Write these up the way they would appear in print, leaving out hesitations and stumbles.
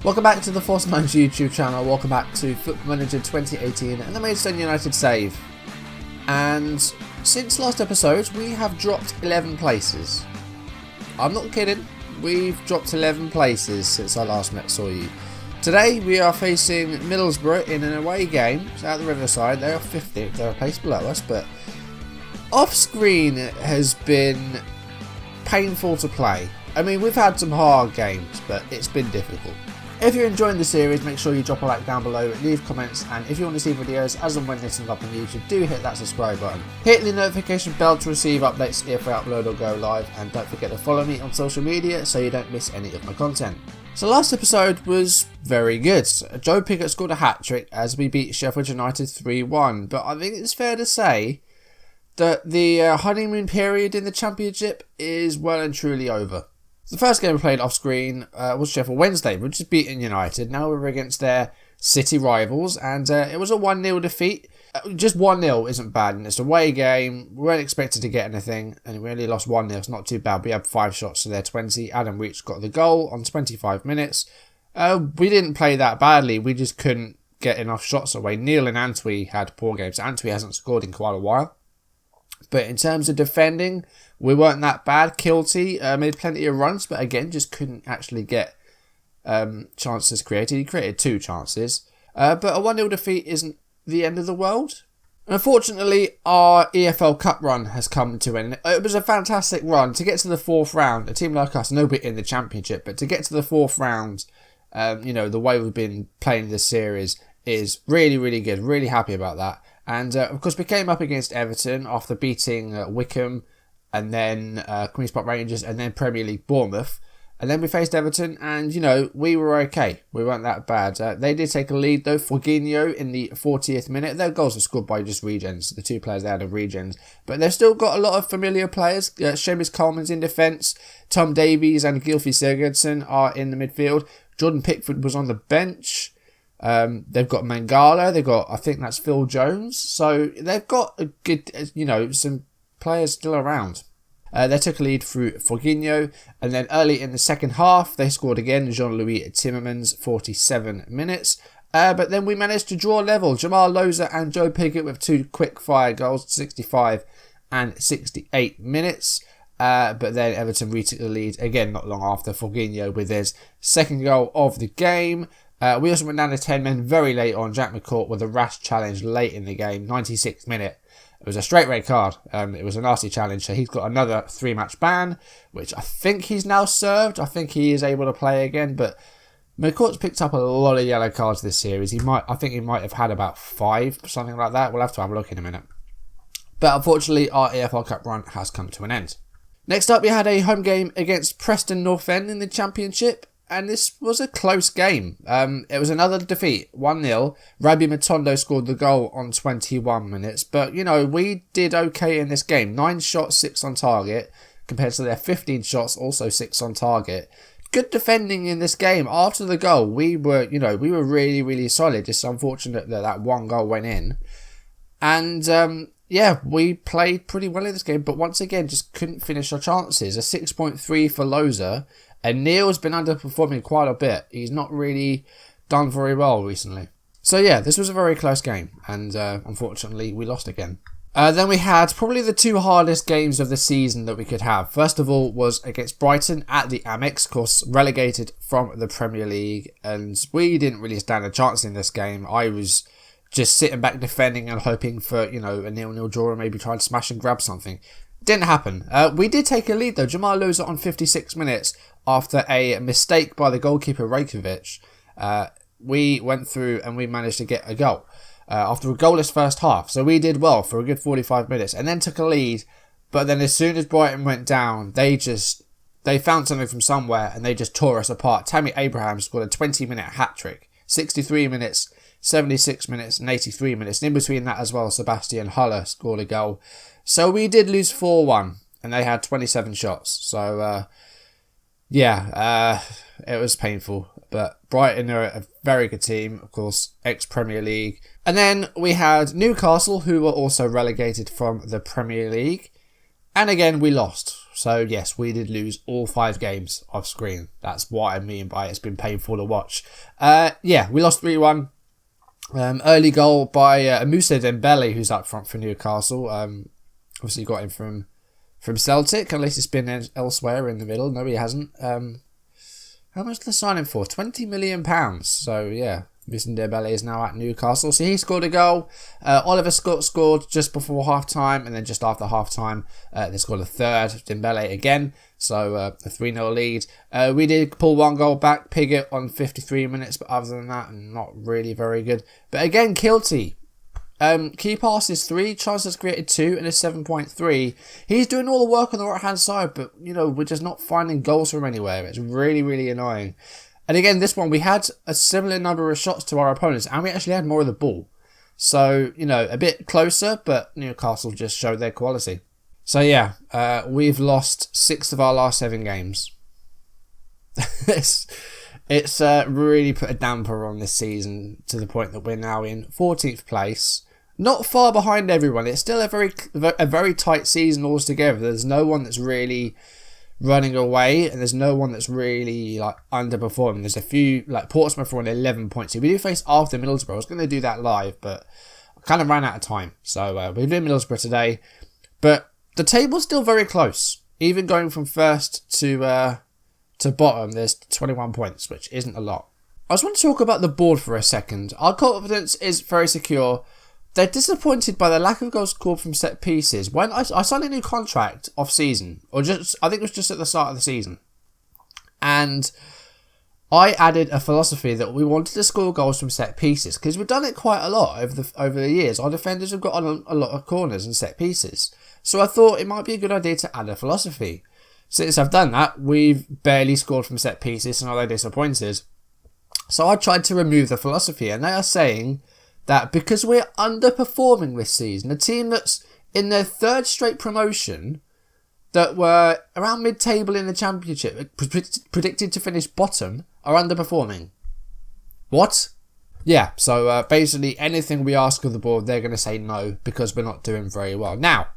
Welcome back to the Force Manager YouTube channel, welcome back to Football Manager 2018 and the Maidstone United save. And since last episode we have dropped 11 places. I'm not kidding, we've dropped 11 places since I last saw you. Today we are facing Middlesbrough in an away game at the Riverside. They are 15th, they're a place below us, but off screen has been painful to play. I mean, we've had some hard games, but it's been difficult. If you're enjoying the series, make sure you drop a like down below, leave comments, and if you want to see videos as and when this is up on YouTube, do hit that subscribe button. Hit the notification bell to receive updates if I upload or go live, and don't forget to follow me on social media so you don't miss any of my content. So last episode was very good. Joe Pickett scored a hat-trick as we beat Sheffield United 3-1, but I think it's fair to say that the honeymoon period in the Championship is well and truly over. The first game we played off screen was Sheffield Wednesday. We've just beaten United. Now we're against their city rivals, and it was a 1-0 defeat. Just 1-0 isn't bad, and it's an away game. We weren't expected to get anything, and we only lost 1-0. It's not too bad. We had 5 shots to their 20. Adam Reach got the goal on 25 minutes. We didn't play that badly. We just couldn't get enough shots away. Neil and Antwi had poor games. Antwi hasn't scored in quite a while. But in terms of defending, we weren't that bad. Kilty made plenty of runs, but again, just couldn't actually get chances created. He created 2 chances. But a 1-0 defeat isn't the end of the world. Unfortunately, our EFL Cup run has come to an end. It was a fantastic run. To get to the 4th round, a team like us, no bit in the Championship, but to get to the 4th round, the way we've been playing this series is really, really good. Really happy about that. And of course, we came up against Everton after beating Wickham and then Queen's Park Rangers and then Premier League Bournemouth. And then we faced Everton and, we were okay. We weren't that bad. They did take a lead though. Forginho in the 40th minute. Their goals were scored by just regens. The 2 players they had are regens. But they've still got a lot of familiar players. Seamus Coleman's in defence. Tom Davies and Gylfi Sigurdsson are in the midfield. Jordan Pickford was on the bench. They've got Mangala, they've got, I think that's Phil Jones. So they've got a good, some players still around. They took a lead through Forginho, and then early in the second half, they scored again, Jean-Louis Timmermans, 47 minutes. But then we managed to draw level. Jamal Loza and Joe Pickett with 2 quick fire goals, 65 and 68 minutes. But then Everton retook the lead again not long after Forginho with his 2nd goal of the game. We also went down to 10 men very late on. Jack McCourt with a rash challenge late in the game, 96th minute. It was a straight red card. It was a nasty challenge. So he's got another 3-match ban, which I think he's now served. I think he is able to play again. But McCourt's picked up a lot of yellow cards this series. I think he might have had about 5, something like that. We'll have to have a look in a minute. But unfortunately, our EFL Cup run has come to an end. Next up, we had a home game against Preston North End in the Championship. And this was a close game. It was another defeat, 1-0. Rabbi Matondo scored the goal on 21 minutes. But, we did okay in this game. 9 shots, 6 on target. Compared to their 15 shots, also 6 on target. Good defending in this game. After the goal, we were really, really solid. Just unfortunate that 1 goal went in. And, we played pretty well in this game. But once again, just couldn't finish our chances. A 6.3 for Loza. And Neil's been underperforming quite a bit. He's not really done very well recently. So yeah, this was a very close game. And unfortunately, we lost again. Then we had probably the 2 hardest games of the season that we could have. First of all was against Brighton at the Amex. Of course, relegated from the Premier League. And we didn't really stand a chance in this game. I was just sitting back defending and hoping for, a 0-0 draw and maybe try to smash and grab something. Didn't happen. We did take a lead though. Jamal Loza on 56 minutes after a mistake by the goalkeeper Rajkovic. We went through and we managed to get a goal after a goalless first half. So we did well for a good 45 minutes and then took a lead. But then as soon as Brighton went down, they found something from somewhere and they just tore us apart. Tammy Abraham scored a 20-minute hat-trick. 63 minutes, 76 minutes and 83 minutes. And in between that as well, Sebastian Haller scored a goal. So we did lose 4-1 and they had 27 shots. So, it was painful. But Brighton are a very good team, of course, ex-Premier League. And then we had Newcastle, who were also relegated from the Premier League. And again, we lost. So yes, we did lose all 5 games off screen. That's what I mean by it's been painful to watch. Yeah, we lost 3-1. Early goal by Moussa Dembele, who's up front for Newcastle. Obviously got him from Celtic, unless it's been elsewhere in the middle. No, he hasn't. How much did they sign him for? £20 million. So yeah, Moussa Dembele is now at Newcastle. So he scored a goal. Oliver Scott scored just before half-time, and then just after half-time, they scored a third. Dembele again. So a 3-0 lead. We did pull 1 goal back, Piggott on 53 minutes, but other than that, not really very good. But again, Kilty. Key passes 3, chances created 2, and a 7.3. He's doing all the work on the right-hand side, but, we're just not finding goals from anywhere. It's really, really annoying. And again, this one, we had a similar number of shots to our opponents, and we actually had more of the ball. So, a bit closer, but Newcastle just showed their quality. So yeah, we've lost 6 of our last 7 games. It's really put a damper on this season to the point that we're now in 14th place. Not far behind everyone. It's still a very tight season altogether. There's no one that's really running away, and there's no one that's really underperforming. There's a few, Portsmouth are on 11 points. We do face after Middlesbrough. I was going to do that live, but I kind of ran out of time. So we're doing Middlesbrough today. But the table's still very close. Even going from first to bottom, there's 21 points, which isn't a lot. I just want to talk about the board for a second. Our confidence is very secure. They're disappointed by the lack of goals scored from set pieces. When I signed a new contract off season, I think it was just at the start of the season, and I added a philosophy that we wanted to score goals from set pieces because we've done it quite a lot over the years. Our defenders have got on a lot of corners and set pieces, so I thought it might be a good idea to add a philosophy. Since I've done that, we've barely scored from set pieces, and they're disappointed. So I tried to remove the philosophy, and they are saying that because we're underperforming this season, a team that's in their 3rd straight promotion, that were around mid-table in the championship, predicted to finish bottom, are underperforming. What? Yeah, so basically anything we ask of the board, they're going to say no because we're not doing very well. Now,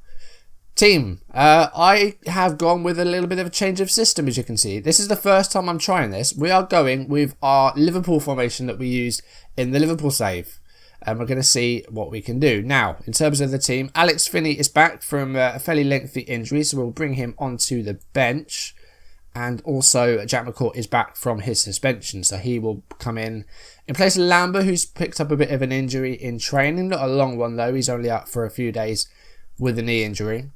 team, I have gone with a little bit of a change of system, as you can see. This is the first time I'm trying this. We are going with our Liverpool formation that we used in the Liverpool save. And we're going to see what we can do. Now, in terms of the team, Alex Finney is back from a fairly lengthy injury, so we'll bring him onto the bench. And also, Jack McCourt is back from his suspension, so he will come in place of Lambert, who's picked up a bit of an injury in training. Not a long one, though. He's only out for a few days with a knee injury.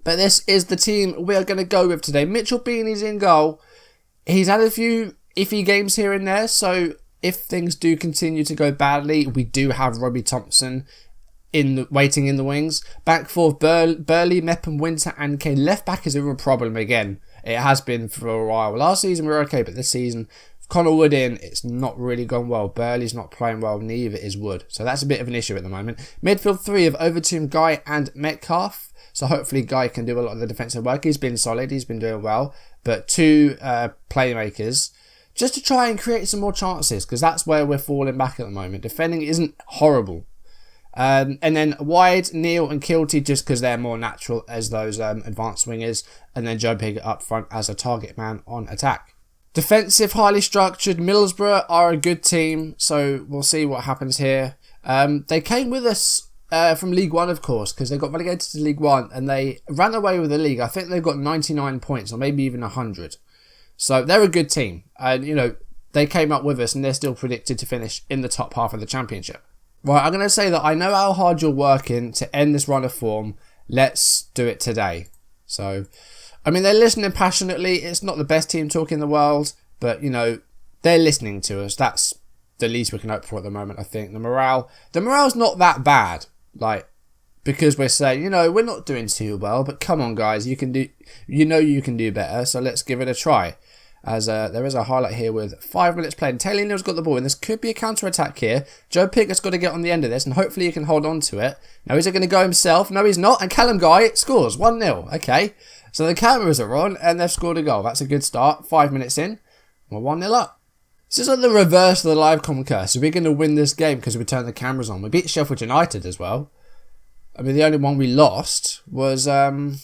But this is the team we are going to go with today. Mitchell Beanie's in goal. He's had a few iffy games here and there, so if things do continue to go badly, we do have Robbie Thompson waiting in the wings. Back four, Burley, Mepham, Winter and Kane. Left back is a real problem again. It has been for a while. Last season we were okay, but this season, Connor Wood in, it's not really gone well. Burley's not playing well, neither is Wood. So that's a bit of an issue at the moment. Midfield 3 of Overton, Guy and Metcalf. So hopefully Guy can do a lot of the defensive work. He's been solid, he's been doing well. But 2 playmakers, just to try and create some more chances, because that's where we're falling back at the moment. Defending isn't horrible. And then wide, Neil and Kilty, just because they're more natural as those advanced wingers. And then Joe Piggott up front as a target man on attack. Defensive, highly structured. Middlesbrough are a good team, so we'll see what happens here. They came with us from League One, of course, because they got relegated to League One and they ran away with the league. I think they've got 99 points or maybe even 100. So they're a good team. And, you know, they came up with us and they're still predicted to finish in the top half of the championship. Right, I'm going to say that I know how hard you're working to end this run of form. Let's do it today. So, I mean, they're listening passionately. It's not the best team talk in the world, but, you know, they're listening to us. That's the least we can hope for at the moment, I think. The morale's not that bad. Like, because we're saying, you know, we're not doing too well, but come on, guys, you can do better, so let's give it a try. As there is a highlight here with 5 minutes played. Taylor Neal's got the ball, and this could be a counter-attack here. Joe Piggott's got to get on the end of this, and hopefully he can hold on to it. Now, is he going to go himself? No, he's not. And Callum Guy scores 1-0. Okay, so the cameras are on, and they've scored a goal. That's a good start. 5 minutes in, we're 1-0 up. This is like the reverse of the live curse. So we're going to win this game because we turned the cameras on. We beat Sheffield United as well. I mean, the only one we lost was the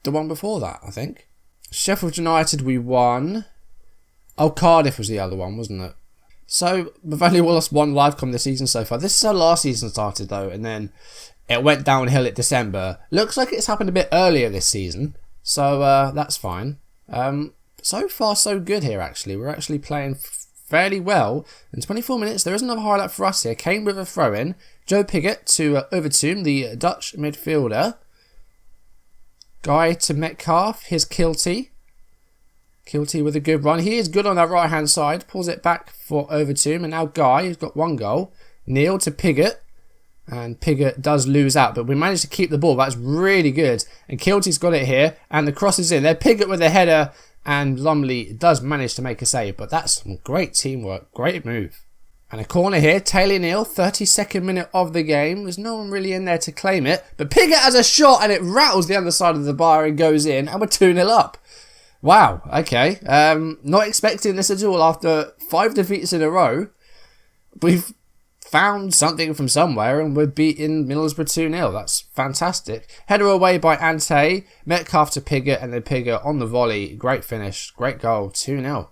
one before that, I think. Sheffield United, we won. Oh, Cardiff was the other one, wasn't it? So, we've only lost one live com this season so far. This is how last season started, though, and then it went downhill at December. Looks like it's happened a bit earlier this season, so that's fine. So far, so good here, actually. We're actually playing fairly well. In 24 minutes, there is another highlight for us here. Kane with a throw-in. Joe Pigott to Overtoom, the Dutch midfielder. Guy to Metcalf. Here's Kilty. Kilty with a good run. He is good on that right-hand side. Pulls it back for Overtoom. And now Guy, who's got one goal. Neil to Pigott. And Pigott does lose out, but we managed to keep the ball. That's really good. And Kilty's got it here. And the cross is in. There, Pigott with a header. And Lumley does manage to make a save. But that's some great teamwork. Great move. And a corner here. Taylor Neal, 32nd minute of the game. There's no one really in there to claim it. But Pigott has a shot and it rattles the underside of the bar and goes in. And we're 2-0 up. Wow. Okay. Not expecting this at all after 5 defeats in a row. We've found something from somewhere and we're beating Middlesbrough 2-0. That's fantastic. Header away by Ante. Metcalf to Pigott and then Pigott on the volley. Great finish. Great goal. 2-0.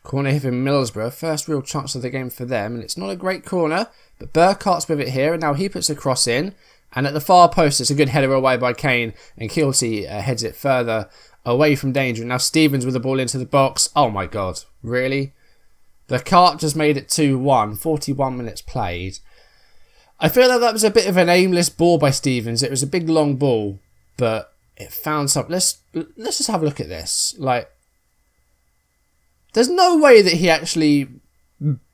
Corner here from Middlesbrough. First real chance of the game for them. And it's not a great corner. But Burkhart's with it here. And now he puts a cross in. And at the far post, it's a good header away by Kane. And Kilty heads it further away from danger. And now Stevens with the ball into the box. Oh my God. Really? The cart just made it 2-1. 41 minutes played. I feel like that was a bit of an aimless ball by Stevens. It was a big long ball. But it found something. Let's just have a look at this. Like, there's no way that he actually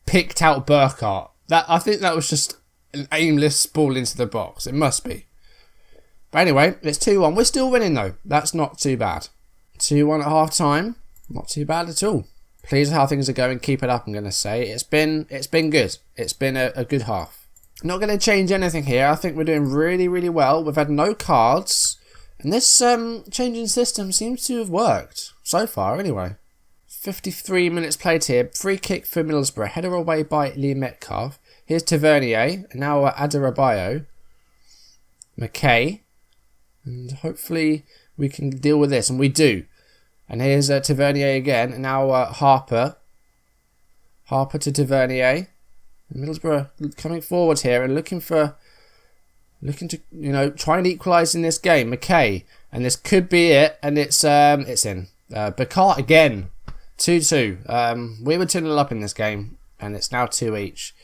picked out Burkhart. I think that was just an aimless ball into the box. It must be. But anyway, it's 2-1. We're still winning though. That's not too bad. 2-1 at half time. Not too bad at all. Pleased with how things are going. Keep it up, I'm going to say. It's been good. It's been a good half. Not going to change anything here. I think we're doing really, really well. We've had no cards. And this changing system seems to have worked. So far, anyway. 53 minutes played here. Free kick for Middlesbrough. Header away by Lee Metcalf. Here's Tavernier. And now Adarabioyo. McKay. And hopefully we can deal with this. And we do. And here's Tavernier again. And now Harper. Harper to Tavernier. And Middlesbrough coming forward here and looking to, try and equalise in this game. McKay. And this could be it. And it's in. Bacart again. 2-2. We were 2-0 up in this game. And it's now 2 each.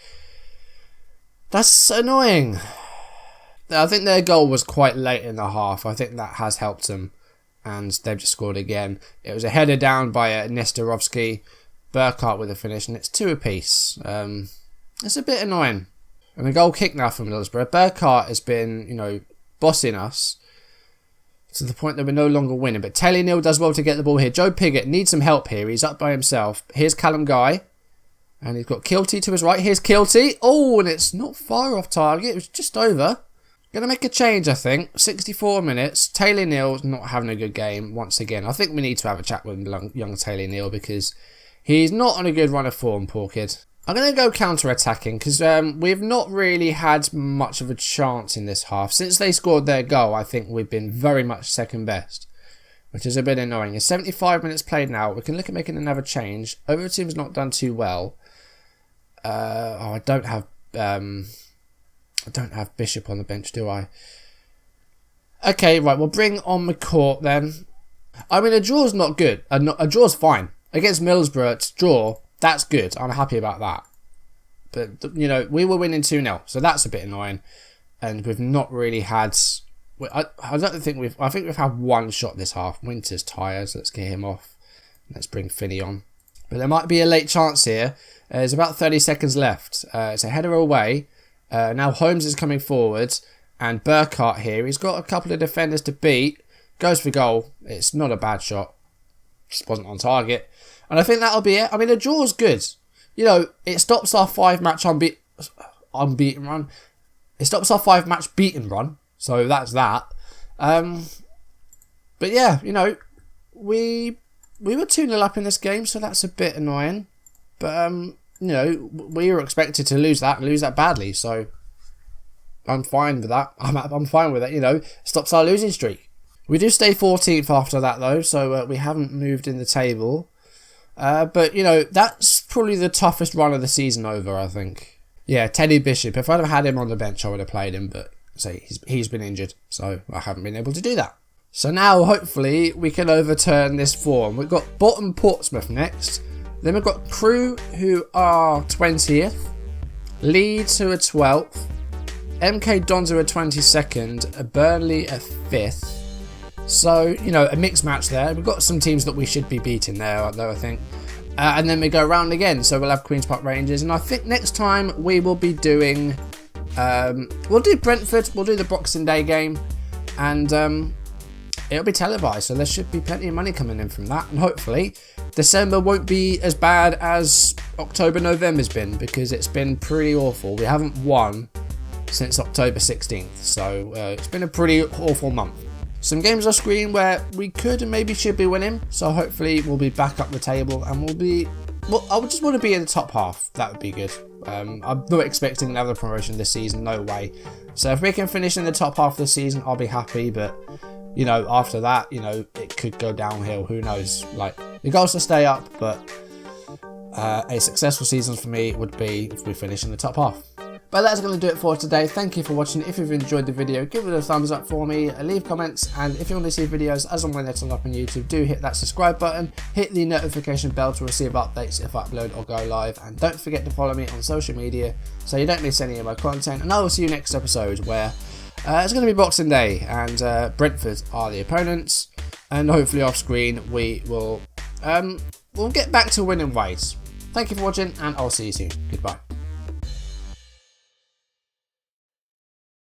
That's annoying. I think their goal was quite late in the half. I think that has helped them. And they've just scored again. It was a header down by Nestorovsky. Burkhart with a finish. And it's 2 apiece. It's a bit annoying. And a goal kick now from Middlesbrough. Burkhart has been, bossing us. To the point that we're no longer winning. But Taylor Neal does well to get the ball here. Joe Pigott needs some help here. He's up by himself. Here's Callum Guy. And he's got Kilty to his right. Here's Kilty. Oh, and it's not far off target. It was just over. Going to make a change, I think. 64 minutes. Taylor Neal's not having a good game once again. I think we need to have a chat with young Taylor Neal because he's not on a good run of form, poor kid. I'm going to go counter-attacking because we've not really had much of a chance in this half. Since they scored their goal, I think we've been very much second best, which is a bit annoying. It's 75 minutes played now. We can look at making another change. Overteam's not done too well. I don't have Bishop on the bench, do I? Okay, right. We'll bring on McCourt then. I mean, a draw's not good. A draw's fine. Against Middlesbrough, it's draw. That's good. I'm happy about that. But, we were winning 2-0. So that's a bit annoying. And we've not really had... I think we've had one shot this half. Winter's tired. So let's get him off. Let's bring Finney on. But there might be a late chance here. There's about 30 seconds left. It's a header away. Now Holmes is coming forward. And Burkhart here. He's got a couple of defenders to beat. Goes for goal. It's not a bad shot. Just wasn't on target. And I think that'll be it. I mean, a draw's good. It stops our 5-match unbeaten run. It stops our 5-match beaten run. So that's that. But yeah, we were 2-0 up in this game. So that's a bit annoying. But, we were expected to lose that badly. So I'm fine with that. I'm fine with it, Stops our losing streak. We do stay 14th after that though, so we haven't moved in the table. But, you know, that's probably the toughest run of the season over, I think. Yeah, Teddy Bishop. If I'd have had him on the bench, I would have played him, but say he's been injured, so I haven't been able to do that. So now, hopefully, we can overturn this form. We've got bottom Portsmouth next. Then we've got Crewe, who are 20th. Leeds, who are 12th. MK Dons, who are 22nd. Burnley are 5th. So, you know, a mixed match there. We've got some teams that we should be beating there, though, I think. And then we go around again. So we'll have Queen's Park Rangers. And I think next time we will be doing... we'll do Brentford. We'll do the Boxing Day game. And it'll be televised. So there should be plenty of money coming in from that. And hopefully December won't be as bad as October, November's been. Because it's been pretty awful. We haven't won since October 16th. So it's been a pretty awful month. Some games off screen where we could and maybe should be winning, so hopefully we'll be back up the table and we'll be... Well, I would just want to be in the top half. That would be good. I'm not expecting another promotion this season, no way. So if we can finish in the top half of the season, I'll be happy, but, you know, after that, you know, it could go downhill, who knows. Like, the goal is to stay up, but a successful season for me would be if we finish in the top half. But that's going to do it for today. Thank you for watching. If you've enjoyed the video, give it a thumbs up for me, leave comments, and if you want to see videos as and when they're turned up on YouTube, do hit that subscribe button, hit the notification bell to receive updates if I upload or go live, and don't forget to follow me on social media so you don't miss any of my content. And I will see you next episode where it's going to be Boxing Day and Brentford are the opponents, and hopefully off screen we will we'll get back to winning ways. Thank you for watching, and I'll see you soon. Goodbye.